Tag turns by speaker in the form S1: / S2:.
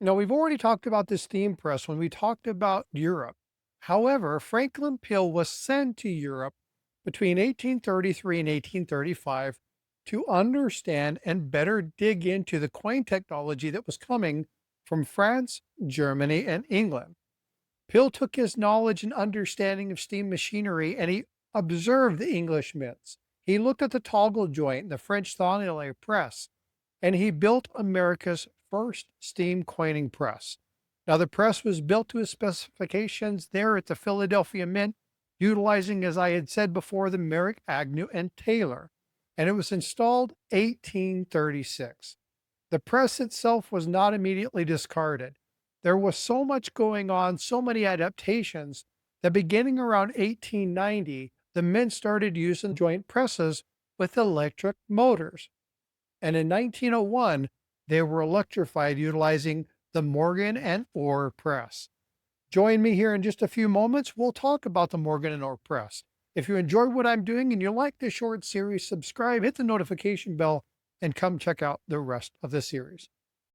S1: Now, we've already talked about the steam press when we talked about Europe. However, Franklin Peel was sent to Europe between 1833 and 1835 to understand and better dig into the coin technology that was coming from France, Germany, and England. Peel took his knowledge and understanding of steam machinery and he observed the English mints. He looked at the toggle joint, the French thonnelly press, and he built America's first steam coining press. Now, the press was built to his specifications there at the Philadelphia Mint, utilizing, as I had said before, the Merrick, Agnew, and Taylor, and it was installed 1836. The press itself was not immediately discarded. There was so much going on, so many adaptations, that beginning around 1890, the Mint started using joint presses with electric motors. And in 1901, they were electrified utilizing the Morgan and Orr press. Join me here in just a few moments. We'll talk about the Morgan and Orr press. If you enjoy what I'm doing and you like this short series, subscribe, hit the notification bell, and come check out the rest of the series.